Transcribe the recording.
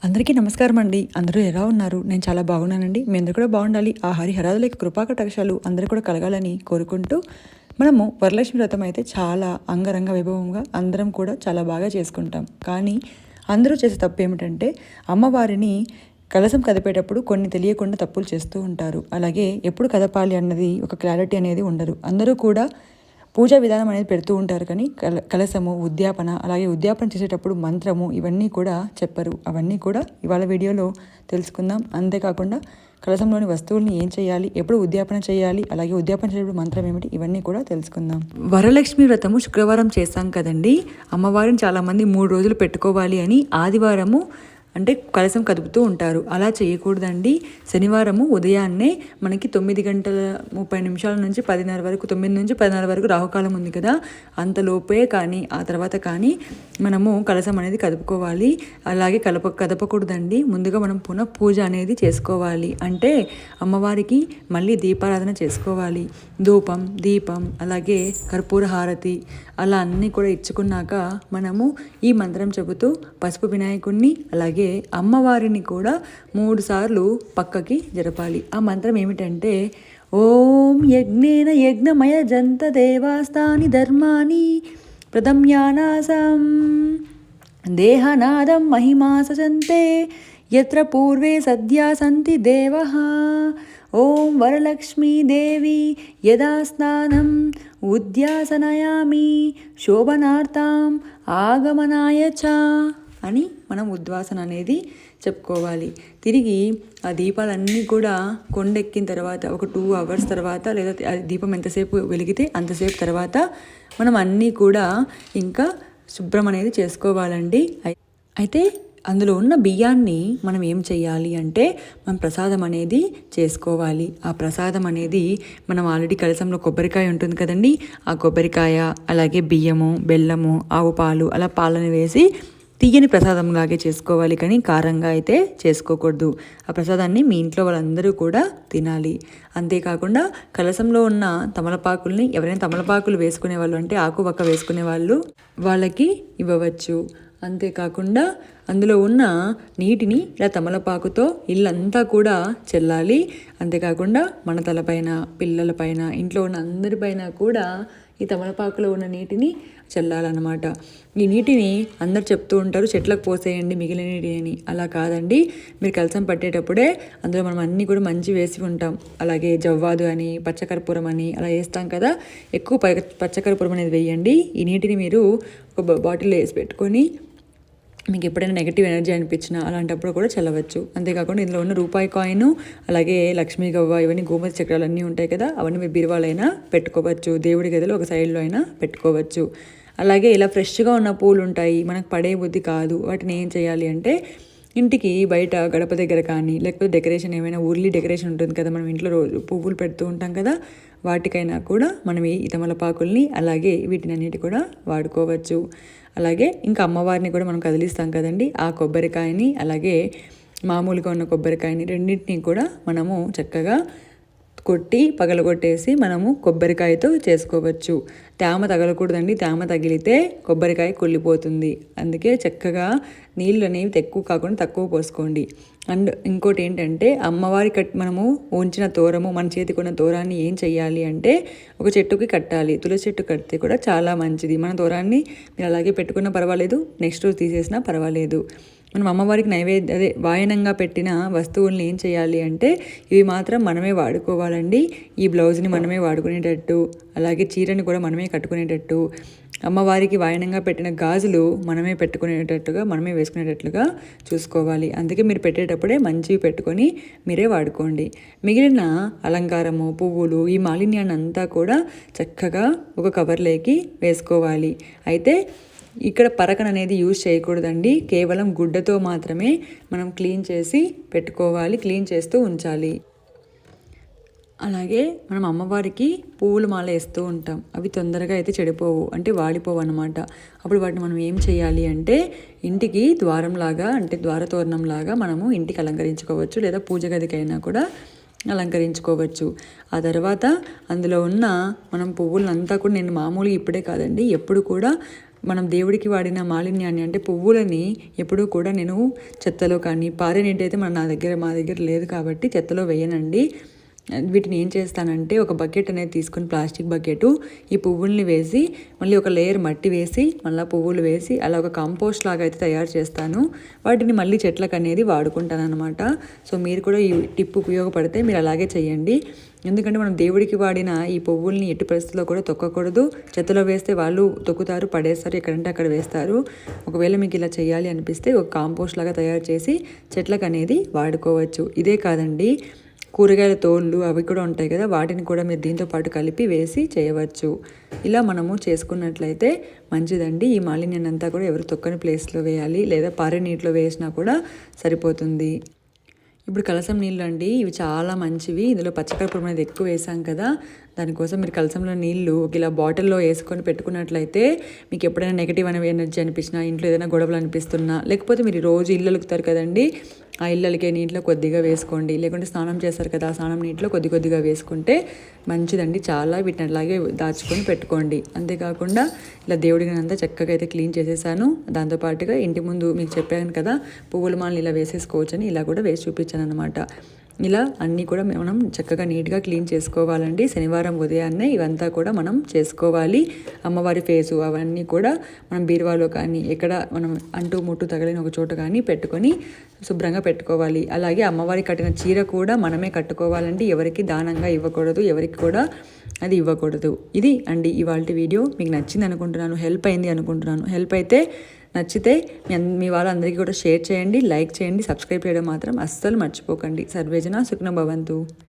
అందరికీ నమస్కారం అండి. అందరూ ఎలా ఉన్నారు? నేను చాలా బాగున్నానండి. మీ అందరూ కూడా బాగుండాలి. ఆ హరిహరాదుల కృపా కటాక్షాలు అందరూ కూడా కలగాలని కోరుకుంటూ, మనము వరలక్ష్మి వ్రతం అయితే చాలా అంగరంగ వైభవంగా అందరం కూడా చాలా బాగా చేసుకుంటాం. కానీ అందరూ చేసే తప్పు ఏమిటంటే, అమ్మవారిని కలశం కదిపేటప్పుడు కొన్ని తెలియకుండా తప్పులు చేస్తూ ఉంటారు. అలాగే ఎప్పుడు కదపాలి అన్నది ఒక క్లారిటీ అనేది ఉండదు. అందరూ కూడా పూజా విధానం అనేది పెడుతూ ఉంటారు, కానీ కలశము, ఉద్యాపన, అలాగే ఉద్యాపన చేసేటప్పుడు మంత్రము ఇవన్నీ కూడా చెప్పరు. అవన్నీ కూడా ఇవాళ వీడియోలో తెలుసుకుందాం. అంతేకాకుండా కలశంలోని వస్తువుల్ని ఏం చేయాలి, ఎప్పుడు ఉద్యాపన చేయాలి, అలాగే ఉద్యాపన చేసేటప్పుడు మంత్రం ఏమిటి, ఇవన్నీ కూడా తెలుసుకుందాం. వరలక్ష్మి వ్రతము శుక్రవారం చేస్తాం కదండి. అమ్మవారిని చాలామంది 3 రోజులు పెట్టుకోవాలి అని ఆదివారము అంటే కలశం కదుపుతూ ఉంటారు. అలా చేయకూడదండి. శనివారము ఉదయాన్నే మనకి 9:30 నుంచి 10:30 వరకు, 9 నుంచి 10:30 వరకు రాహుకాలం ఉంది కదా, అంతలోపే కానీ ఆ తర్వాత కానీ మనము కలశం అనేది కదుపుకోవాలి. అలాగే కదపకూడదండి. ముందుగా మనం పునః పూజ అనేది చేసుకోవాలి. అంటే అమ్మవారికి మళ్ళీ దీపారాధన చేసుకోవాలి. ధూపం, దీపం, అలాగే కర్పూర హారతి అలా అన్నీ కూడా ఇచ్చుకున్నాక మనము ఈ మంత్రం చెబుతూ పసుపు వినాయకుడిని అలాగే అమ్మవారిని కూడా 3 సార్లు పక్కకి జరపాలి. ఆ మంత్రం ఏమిటంటే, ఓం యజ్ఞేన యజ్ఞమయ జంత దేవాస్తాని ధర్మాని ప్రథమ్యానాసం దేహనాదం మహిమా సజంతే యత్ర పూర్వే సద్యా సంతి దేవః ఓం వరలక్ష్మీ దేవి యదా స్నానం ఉద్యాసనయామి శోభనార్థం ఆగమనాయ చ అని మనం ఉద్వాసన అనేది చెప్పుకోవాలి. తిరిగి ఆ దీపాలన్నీ కూడా కొండెక్కిన తర్వాత ఒక 2 అవర్స్ తర్వాత, లేదా దీపం ఎంతసేపు వెలిగితే అంతసేపు తర్వాత మనం అన్నీ కూడా ఇంకా శుభ్రం అనేది చేసుకోవాలండి. అయితే అందులో ఉన్న బియ్యాన్ని మనం ఏం చేయాలి అంటే, మనం ప్రసాదం అనేది చేసుకోవాలి. ఆ ప్రసాదం అనేది మనం ఆల్రెడీ కలశంలో కొబ్బరికాయ ఉంటుంది కదండి, ఆ కొబ్బరికాయ అలాగే బియ్యము, బెల్లము, ఆవు పాలు అలా పాలను వేసి తీయని ప్రసాదంలాగే చేసుకోవాలి, కానీ కారంగా అయితే చేసుకోకూడదు. ఆ ప్రసాదాన్ని మీ ఇంట్లో వాళ్ళందరూ కూడా తినాలి. అంతేకాకుండా కలశంలో ఉన్న తమలపాకుల్ని ఎవరైనా తమలపాకులు వేసుకునే వాళ్ళు, అంటే ఆకు వక్క వేసుకునే వాళ్ళు, వాళ్ళకి ఇవ్వవచ్చు. అంతేకాకుండా అందులో ఉన్న నీటిని ఇలా తమలపాకుతో ఇల్లంతా కూడా చల్లాలి. అంతేకాకుండా మన తలపైన, పిల్లలపైన, ఇంట్లో ఉన్న అందరిపైన కూడా ఈ తమలపాకులో ఉన్న నీటిని చల్లాలన్నమాట. ఈ నీటిని అందరు చెప్తూ ఉంటారు, చెట్లకు పోసేయండి మిగిలిన నీటి అని. అలా కాదండి. మీరు కలశం పట్టేటప్పుడే అందులో మనం అన్నీ కూడా మంచి వేసి ఉంటాం. అలాగే జవ్వాదు అని, పచ్చకర్పూరం అని అలా వేస్తాం కదా, ఎక్కువ పచ్చకర్పూరం అనేది వేయండి. ఈ నీటిని మీరు ఒక బాటిల్లో వేసి పెట్టుకొని మీకు ఎప్పుడైనా నెగిటివ్ ఎనర్జీ అనిపించినా అలాంటప్పుడు కూడా చల్లవచ్చు. అంతేకాకుండా ఇందులో ఉన్న రూపాయి కాయిన్, అలాగే లక్ష్మీ గవ్వ, ఇవన్నీ గోమతి చక్రాలు అన్నీ ఉంటాయి కదా, అవన్నీ మీరు బీరువాలైనా పెట్టుకోవచ్చు. దేవుడి గదిలో ఒక సైడ్లో అయినా పెట్టుకోవచ్చు. అలాగే ఇలా ఫ్రెష్గా ఉన్న పూలు ఉంటాయి, మనకు పడే బుద్ధి కాదు. వాటిని ఏం చేయాలి అంటే, ఇంటికి బయట గడప దగ్గర కానీ, లేకపోతే డెకరేషన్ ఏమైనా ఊర్లీ డెకరేషన్ ఉంటుంది కదా, మనం ఇంట్లో రోజు పువ్వులు పెడుతూ ఉంటాం కదా, వాటికైనా కూడా మనం ఈ తమలపాకుల్ని అలాగే వీటిని అన్నిటి కూడా వాడుకోవచ్చు. అలాగే ఇంకా అమ్మవారిని కూడా మనం కదిలిస్తాం కదండి, ఆ కొబ్బరికాయని అలాగే మామూలుగా ఉన్న కొబ్బరికాయని రెండింటిని కూడా మనము చక్కగా కొట్టి పగలగొట్టేసి మనము కొబ్బరికాయతో చేసుకోవచ్చు. తేమ తగలకూడదండి. తేమ తగిలితే కొబ్బరికాయ కుళ్ళిపోతుంది. అందుకే చక్కగా నీళ్ళు అనేవి ఎక్కువ కాకుండా తక్కువ పోసుకోండి. అండ్ ఇంకోటి ఏంటంటే, అమ్మవారి మనము ఉంచిన తోరము, మన చేతికి ఉన్న తోరాన్ని ఏం చెయ్యాలి అంటే, ఒక చెట్టుకి కట్టాలి. తులసి చెట్టు కడితే కూడా చాలా మంచిది. మన తోరాన్ని మీరు అలాగే పెట్టుకున్నా పర్వాలేదు, నెక్స్ట్ రోజు తీసేసినా పర్వాలేదు. మనం అమ్మవారికి వాయనంగా పెట్టిన వస్తువుల్ని ఏం చేయాలి అంటే, ఇవి మాత్రం మనమే వాడుకోవాలండి. ఈ బ్లౌజ్ని మనమే వాడుకునేటట్టు, అలాగే చీరని కూడా మనమే కట్టుకునేటట్టు, అమ్మవారికి వాయనంగా పెట్టిన గాజులు మనమే పెట్టుకునేటట్టుగా, మనమే వేసుకునేటట్లుగా చూసుకోవాలి. అందుకే మీరు పెట్టేటప్పుడే మంచివి పెట్టుకొని మీరే వాడుకోండి. మిగిలిన అలంకారము, పువ్వులు, ఈ మాలిన్యాన్ని అంతా కూడా చక్కగా ఒక కవర్లోకి వేసుకోవాలి. అయితే ఇక్కడ పరకన అనేది యూజ్ చేయకూడదండి. కేవలం గుడ్డతో మాత్రమే మనం క్లీన్ చేసి పెట్టుకోవాలి, క్లీన్ చేస్తూ ఉంచాలి. అలాగే మనం అమ్మవారికి పువ్వుల మాల వేస్తూ ఉంటాం. అవి తొందరగా అయితే చెడిపోవు, అంటే వాడిపోవు అన్నమాట. అప్పుడు వాటిని మనం ఏం చేయాలి అంటే, ఇంటికి ద్వారంలాగా, అంటే ద్వారతోరణంలాగా మనము ఇంటికి అలంకరించుకోవచ్చు, లేదా పూజ గదికైనా కూడా అలంకరించుకోవచ్చు. ఆ తర్వాత అందులో ఉన్న మనం పువ్వులంతా కూడా, నేను మామూలుగా ఇప్పుడే కాదండి, ఎప్పుడు కూడా మనం దేవుడికి వాడిన మాలిన్యాన్ని అంటే పువ్వులని ఎప్పుడూ కూడా నేను చెత్తలో కానీ పారే నీటి అయితే మా దగ్గర లేదు కాబట్టి చెత్తలో వేయనండి. వీటిని ఏం చేస్తానంటే ఒక బకెట్ అనేది తీసుకొని ప్లాస్టిక్ బకెట్ ఈ పువ్వుల్ని వేసి మళ్ళీ ఒక లేయర్ మట్టి వేసి మళ్ళీ పువ్వులు వేసి అలా ఒక కంపోస్ట్ లాగా అయితే తయారు చేస్తాను. వాటిని మళ్ళీ చెట్లకు అనేది వాడుకుంటాను అనమాట. సో మీరు కూడా ఈ టిప్ ఉపయోగపడితే మీరు అలాగే చేయండి. ఎందుకంటే మనం దేవుడికి వాడిన ఈ పువ్వుల్ని ఎట్టి పరిస్థితుల్లో కూడా తొక్కకూడదు. చెత్తలో వేస్తే వాళ్ళు తొక్కుతారు, పడేస్తారు, ఎక్కడంటే అక్కడ వేస్తారు. ఒకవేళ మీకు ఇలా చేయాలి అనిపిస్తే ఒక కాంపోస్ట్ లాగా తయారు చేసి చెట్లకు అనేది వాడుకోవచ్చు. ఇదే కాదండి, కూరగాయల తోళ్ళు అవి కూడా ఉంటాయి కదా, వాటిని కూడా మీరు దీంతో పాటు కలిపి వేసి చేయవచ్చు. ఇలా మనము చేసుకున్నట్లయితే మంచిదండి. ఈ మాలిన్యాన్ని అంతా కూడా ఎవరు తొక్కని ప్లేస్లో వేయాలి లేదా పారే నీటిలో వేసినా కూడా సరిపోతుంది. ఇప్పుడు కలసం నీళ్ళు అండి, ఇవి చాలా మంచివి. ఇందులో పచ్చకర్పూరం అనేది ఎక్కువ వేసాం కదా, దానికోసం మీరు కలసంలో నీళ్ళు ఇలా బాటిల్లో వేసుకొని పెట్టుకున్నట్లయితే మీకు ఎప్పుడైనా నెగిటివ్ అనేవి ఎనర్జీ అనిపించినా, ఇంట్లో ఏదైనా గొడవలు అనిపిస్తున్నా, లేకపోతే మీరు రోజు ఇల్లు అలుకుతారు కదండి, ఆ ఇళ్ళకే నీటిలో కొద్దిగా వేసుకోండి. లేకుంటే స్నానం చేస్తారు కదా, ఆ స్నానం నీటిలో కొద్దిగా వేసుకుంటే మంచిదండి. చాలా వీటిని అలాగే దాచుకొని పెట్టుకోండి. అంతేకాకుండా ఇలా దేవుడిని అంతా చక్కగా అయితే క్లీన్ చేసేసాను. దాంతోపాటుగా ఇంటి ముందు మీకు చెప్పాను కదా పువ్వుల మాలను ఇలా వేసేసుకోవచ్చని, ఇలా కూడా వేసి చూపించాను అనమాట. ఇలా అన్నీ కూడా మనం చక్కగా నీట్గా క్లీన్ చేసుకోవాలండి. శనివారం ఉదయాన్నే ఇవంతా కూడా మనం చేసుకోవాలి. అమ్మవారి ఫేసు అవన్నీ కూడా మనం బీరువాలో కానీ ఎక్కడ మనం అంటూ ముట్టు తగిలిన ఒక చోట కానీ పెట్టుకొని శుభ్రంగా పెట్టుకోవాలి. అలాగే అమ్మవారి కట్టిన చీర కూడా మనమే కట్టుకోవాలండి. ఎవరికి దానంగా ఇవ్వకూడదు, ఎవరికి కూడా అది ఇవ్వకూడదు. ఇది అండి ఇవాల్టి వీడియో. మీకు నచ్చింది అనుకుంటున్నాను, హెల్ప్ అయింది అనుకుంటున్నాను. హెల్ప్ అయితే నచ్చితే మీ వాళ్ళందరికీ కూడా షేర్ చేయండి, లైక్ చేయండి, సబ్స్క్రైబ్ చేయడం మాత్రం అస్సలు మర్చిపోకండి. సర్వేజన సుఖ్న భవంతు.